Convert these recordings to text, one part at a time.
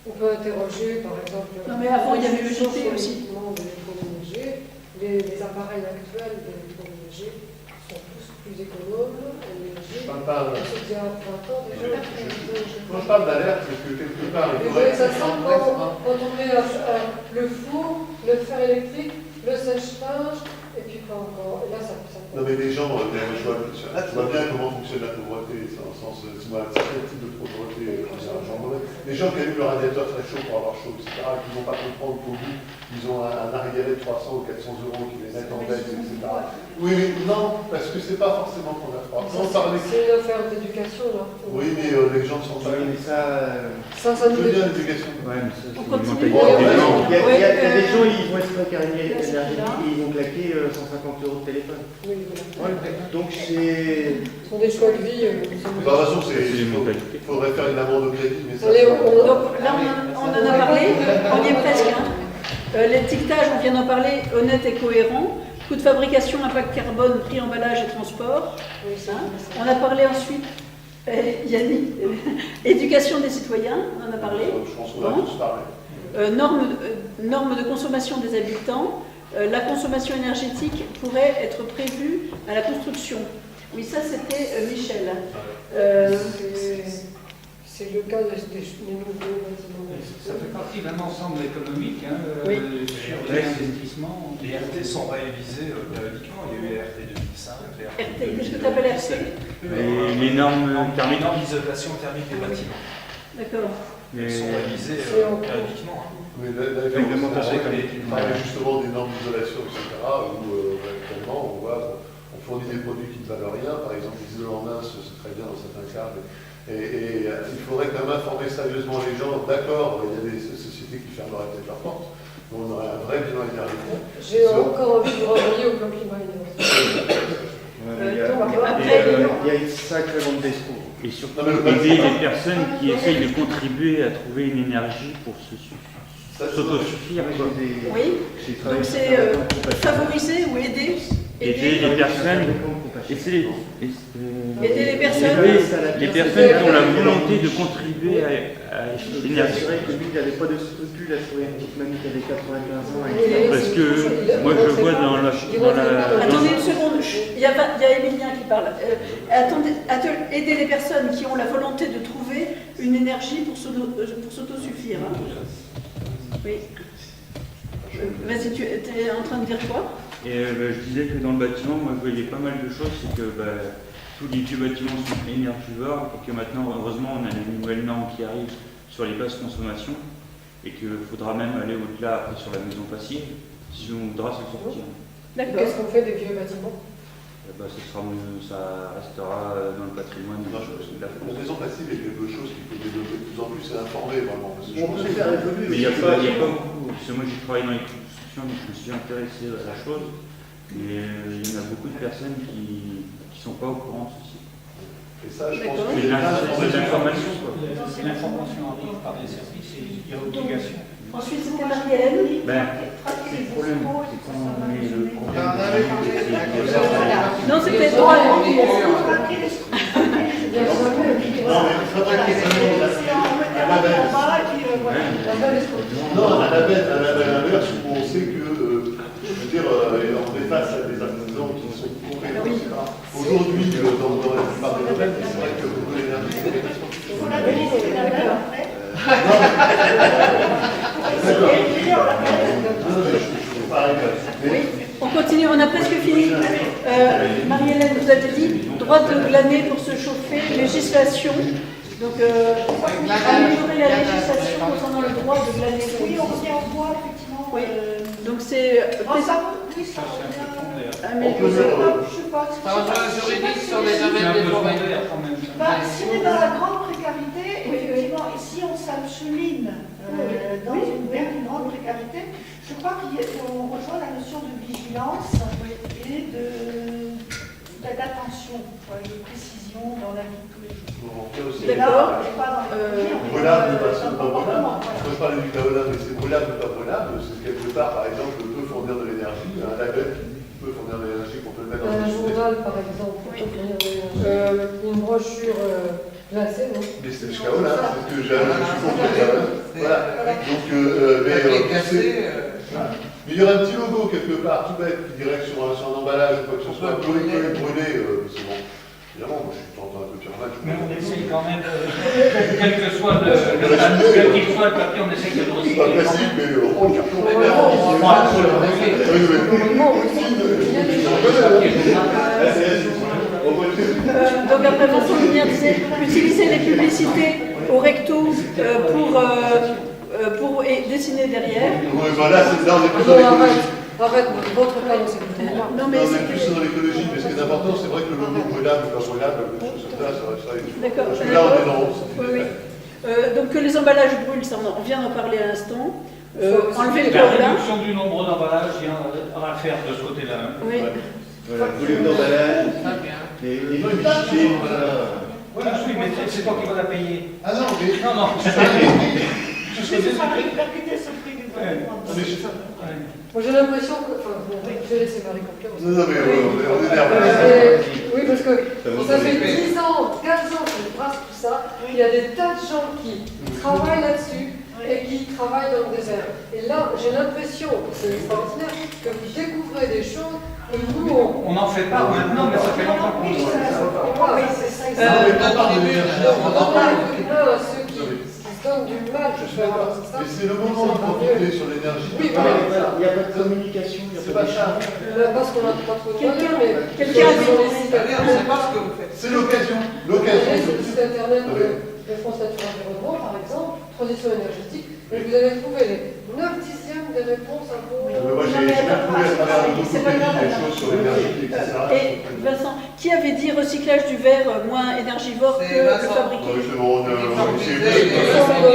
On peut interroger, par exemple... Non, mais avant, il y avait le JT aussi. Les appareils actuels d'électroménager sont tous plus économes en énergie. Je parle pas... On se dit à 20 ans déjà. Quand je parle d'alerte, c'est que quelque part... Ça semble quand on met le four, le fer électrique, le sèche-linge, et puis quand là, ça non, mais les gens, je vois bien comment fonctionne la pauvreté, dans le sens, c'est un certain type de pauvreté, les gens qui allument le radiateur très chaud pour avoir chaud, etc., qui ne vont pas comprendre qu'au bout, ils ont un arriéré de 300 ou 400 euros qui les mettent en dette, etc. Oui, mais non, parce que c'est pas forcément qu'on a froid. C'est une affaire d'éducation, là. Oui, mais les gens ne sont pas... Oui, mais ça je veux bien l'éducation. Ouais, mais ça, On c'est continue. il y a des gens, ils vont être précarisés énergétiques et ils vont claquer 150 euros de téléphone. Oui, voilà. Donc c'est... Ce sont des choix de vie. De toute façon, il faudrait faire une amende au crédit, mais ça... Donc là, on en a parlé, on y est presque. L'étiquetage, on vient d'en parler, honnête et cohérent. Coût de fabrication, impact carbone, prix, emballage et transport. On a parlé ensuite, Yannick, éducation des citoyens, on en a parlé. Je pense qu'on a tous parlé. Normes de consommation des habitants. La consommation énergétique pourrait être prévue à la construction. Oui, ça c'était Michel. C'est le cas des nouveaux bâtiments. Ça fait partie d'un ensemble économique, Oui. sur l'investissement. Les RT sont révisés périodiquement. Il y a eu les RT 2005, les RT. RT, qu'est-ce que tu appelles RT? Les normes thermiques. Les normes d'isolation thermique des bâtiments. D'accord. Elles sont révisées périodiquement. Mais la réglementation, il parle justement des normes d'isolation, etc., où actuellement, on fournit des produits qui ne valent rien. Par exemple, l'isolant mince, c'est très bien dans certains cas. Et il faudrait quand même informer sérieusement les gens. D'accord, il y a des sociétés qui fermeraient peut-être leurs portes, mais on aurait un vrai bilan énergétique. J'ai encore envie de vous renvoyer au plan climat énergie. Il y a une sacrée bande d'escrocs. Et surtout aider les personnes qui essayent de contribuer à trouver une énergie pour s'autosuffire. Oui, donc c'est favoriser ou aider. Aider les personnes. Aider les personnes. Les personnes qui ont la volonté de contribuer à l'énergie. C'est vrai que lui, il n'avait pas de scrupules à trouver une petite mamie qui avait 95 ans. Parce que moi je vois dans la... Attendez une seconde, il y a Emilien qui parle. Attendez, aider les personnes qui ont la volonté de trouver une énergie pour s'autosuffire. Oui. Vas-y, tu es en train de dire quoi? Et je disais que dans le bâtiment, moi je voyais pas mal de choses, c'est que tous les vieux bâtiments sont énergivores et que maintenant, heureusement, on a des nouvelles normes qui arrivent sur les basses consommations et qu'il faudra même aller au-delà après sur la maison passive si on voudra s'en sortir. D'accord. Qu'est-ce qu'on fait des vieux bâtiments? Ça restera dans le patrimoine. La maison passive est quelque chose qu'il faut développer de plus en plus et informer vraiment. On peut faire évoluer. Mais il n'y a pas beaucoup. Parce que moi j'ai travaillé dans les constructions, donc je me suis intéressé à la chose. Mais il y en a beaucoup de personnes qui ne sont pas au courant de ceci. Et ça, je pense que c'est de l'information. Si l'information arrive par les services, il y a obligation. Ensuite, c'était Marie-Hélène. Le problème, c'est quand on est le Non, c'était droit. Non, mais il faudrait qu'il y ait un label inverse où on sait que, je veux dire, on est face à des artisans qui sont compétents. Aujourd'hui, dans la plupart des domaines, c'est vrai que beaucoup d'énergie, c'est des questions. Il faut labelliser le label en fait. Oui, on continue, on a presque fini. Marie-Hélène, vous avez dit droit de glaner pour se chauffer, législation. Donc, améliorer la législation concernant le droit de glaner. Oui, on revient au bois, effectivement. Oui, donc c'est. Oui, ça améliorer. je sais pas. Juridique sur les domaines des forêts. Si on est dans la grande précarité, effectivement, et si on s'acheline dans une grande précarité, je crois qu'on rejoint la notion de vigilance et d'attention, de précision dans la vie de tous les jours. D'accord. Brûlable, pas brûlable. Moi je parlais du kaolin, mais c'est brûlable ou pas brûlable. C'est quelque part, par exemple, peut fournir de l'énergie, un label qui peut fournir de l'énergie qu'on peut le mettre dans Un journal, par exemple, une brochure glacée, non? Mais c'est le kaolin, c'est ce que j'ai compris. Voilà. Donc, Papier cassé, mais il y aurait un petit logo quelque part, tout bête, qui dirait que sur un emballage ou quoi que ce soit, brûlé, c'est bon. Évidemment, moi je suis tentant un peu pyramide. Mais on essaye quand même, quel que soit le papier, on essaye de le C'est pas recycler. facile, mais on prend le carton. Donc après Vincent Lumière disait utiliser les publicités au recto pour dessiner derrière. Oui, voilà, c'est là, on est plus dans Bon, l'écologie. arrête, votre pas dans cette Non mais On est plus dans l'écologie, mais ce qui est important, c'est vrai que le logo brûlable ou pas brûlable, des choses comme ça, ça d'accord. parce que là, on est dans... Oui, oui. Donc que les emballages brûlent, ça, on vient d'en parler à l'instant. Enlever le La chlore là. réduction du nombre d'emballages, il y en a à faire de ce côté-là. Oui. Voilà, volume d'emballage, très bien. les publicités, voilà. Oui, mais c'est toi qui vas la payer. Ah non, mais... Non, non. Mais ce sera répercuté sur le prix du bâtiment. mais je- Moi j'ai l'impression que. Enfin, bon, je vais laisser Marie conclure. Non, non, mais on est nerveux. Oui, parce que ça fait fait. 10 ans, 15 ans qu'on brasse tout ça. Il y a des tas de gens qui travaillent là-dessus et qui travaillent dans le désert. Et là, j'ai l'impression, c'est extraordinaire, que vous découvrez des choses que nous, On n'en fait pas maintenant, mais ça fait longtemps qu'on Oui, le ça, fait. Voilà, c'est ça. Non, mais on parle de on l'énergie. en parle à ceux qui se donnent du mal, je sais pas, c'est ça. Mais c'est le moment de profiter sur l'énergie. Oui, Ah, mais voilà. il n'y a pas de communication, il n'y a C'est pas pas d'échange. ça. Parce qu'on n'a pas trop de moyens, mais Quelqu'un a sur les dit- sites On ne sait pas ce que vous faites. C'est l'occasion. Allez L'occasion. sur le site internet de France Nature Environnement, par exemple, transition énergétique, et vous allez trouver les 9/10 des réponses à vos... Moi, j'ai bien trouvé à travers le Wikipédia des choses sur l'énergie, etc. Et Vincent, qui avait dit recyclage du verre moins énergivore C'est que Vincent. fabriqué? Ouais, c'est bon, on essaie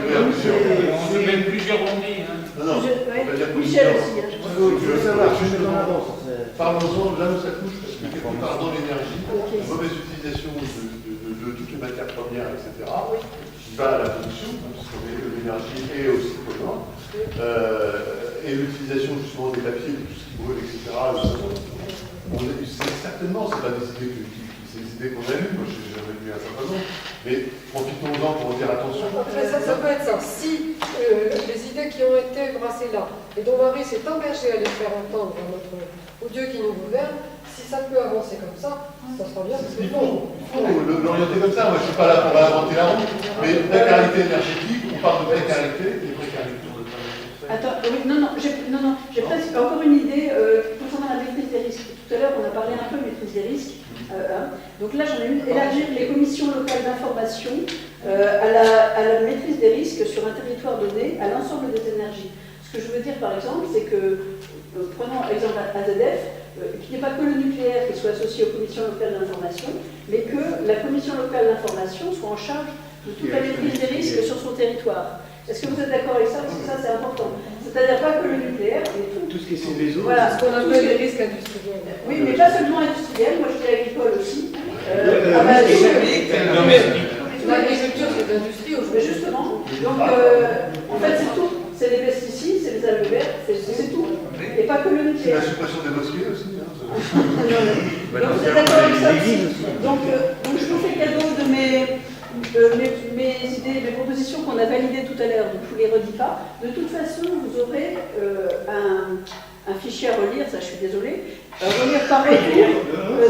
On se met plusieurs rondis. Non, non, Je- on va dire ouais, Michel plusieurs. aussi. Il faut savoir, je mets en avance. Parlons-en là où ça touche, parce que quelque part dans l'énergie, Ok. la mauvaise utilisation de toutes les matières premières, etc., qui va à la pollution, parce que l'énergie est aussi polluante, et l'utilisation justement des papiers, de tout ce qui brûle, etc., c'est certainement, c'est pas des idées qu'on a eues, moi j'ai jamais lu un certain nombre, mais profitons-en pour dire attention. Après, ça peut être ça. Si les idées qui ont été brassées là, et dont Marie s'est engagée à les faire entendre à notre au Dieu qui nous gouverne, si ça peut avancer comme ça sera bien. Parce que Il faut l'orienter comme ça. Moi, je ne suis pas là pour inventer la roue, mais précarité énergétique, on parle de précarité et précarité. Attends, oui, non, j'ai presque encore une idée concernant la maîtrise des risques. Tout à l'heure, on a parlé un peu de maîtrise des risques. Donc là, j'en ai une, élargir les commissions locales d'information à la maîtrise des risques sur un territoire donné à l'ensemble des énergies. Ce que je veux dire, par exemple, c'est que, prenons exemple AZF, qu'il n'y ait pas que le nucléaire qui soit associé aux commissions locales d'information, mais que la commission locale d'information soit en charge de toute la maîtrise des risques sur son territoire. Est-ce que vous êtes d'accord avec ça? Parce que ça, c'est important. C'est-à-dire pas que le nucléaire, mais tout. Tout ce qui est Céveso. Voilà, Ce qu'on appelle les risques industriels. oui, mais pas seulement industriel, moi je dis agricole aussi. L'agriculture, c'est de l'industrie Mais aujourd'hui. justement, donc en fait c'est tout. C'est les pesticides, c'est les algues vertes, c'est tout. Et pas que le C'est la nucléaire. suppression des mosquées aussi. Hein, Donc vous êtes d'accord avec ça aussi? Donc je vous fais cadeau de mes idées, mes propositions qu'on a validées tout à l'heure, donc je ne vous les redis pas. De toute façon, vous aurez un fichier à relire, ça je suis désolée, à relire par retour,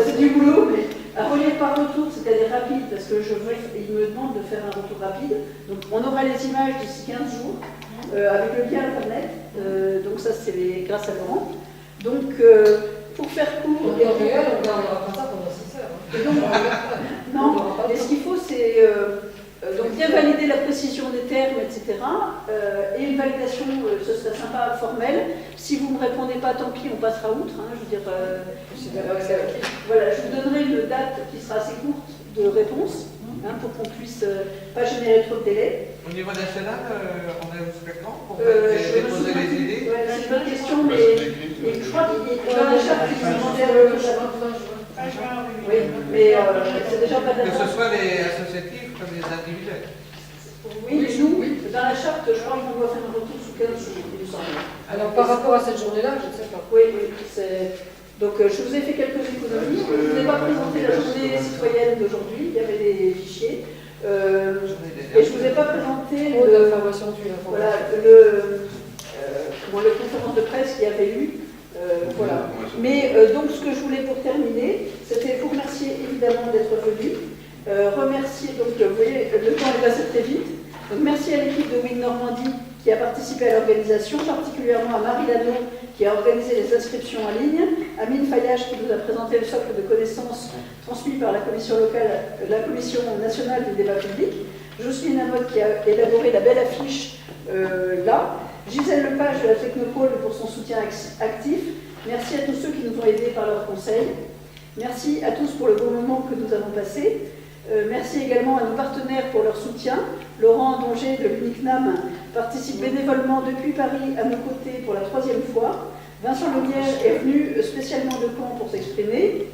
c'est du boulot, mais à relire par retour, c'est-à-dire rapide, parce que il me demande de faire un retour rapide. Donc on aura les images d'ici 15 jours, avec le lien Internet, donc ça c'est grâce à Laurent. Donc pour faire court... Donc en réel, on ne gardera pas ça pendant 6 heures. Et donc, non, mais ce qu'il faut, c'est donc bien valider la précision des termes, etc. Et une validation, ce serait sympa, formelle. Si vous ne me répondez pas, tant pis, on passera outre. Hein, je veux dire, voilà, je vous donnerai une date qui sera assez courte de réponse, hein, pour qu'on puisse pas générer trop de délai. Au niveau national, on est jusqu'à quand pour Je me déposer souviens les plus. idées? Ouais, c'est une bonne question, mais je crois qu'il y a dans la charte qui demandait le oui, mais c'est déjà pas Que ce d'accord. soit les associatifs comme les individuels. Oui, mais nous, dans la charte, je crois qu'on doit faire un retour sous 15 jours, il me semble. Alors par rapport à cette journée-là, je ne sais pas. Oui, c'est... Donc je vous ai fait quelques économies. Je ne vous ai pas présenté la journée citoyenne d'aujourd'hui, il y avait des fichiers. Et je ne vous ai pas présenté l'évaluation du voilà, le conférence de presse qu'il y avait eu. Voilà. Mais donc ce que je voulais pour terminer, c'était vous remercier évidemment d'être venu. Remercier, donc vous voyez, le temps est passé très vite. Donc merci à l'équipe de Win Normandie qui a participé à l'organisation, particulièrement à Marie Lano qui a organisé les inscriptions en ligne, à Mine Fayage qui nous a présenté le socle de connaissances transmis par la commission locale, la commission nationale du débat public, Jocelyne Lamotte qui a élaboré la belle affiche là, Gisèle Lepage de la Technopole pour son soutien actif. Merci à tous ceux qui nous ont aidés par leurs conseils. Merci à tous pour le bon moment que nous avons passé. Merci également à nos partenaires pour leur soutien. Laurent Donger de l'UNICNAM participe bénévolement depuis Paris à nos côtés pour la 3e fois. Vincent Lumière est venu spécialement de Caen pour s'exprimer.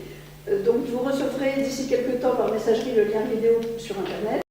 Donc vous recevrez d'ici quelques temps par messagerie le lien vidéo sur Internet.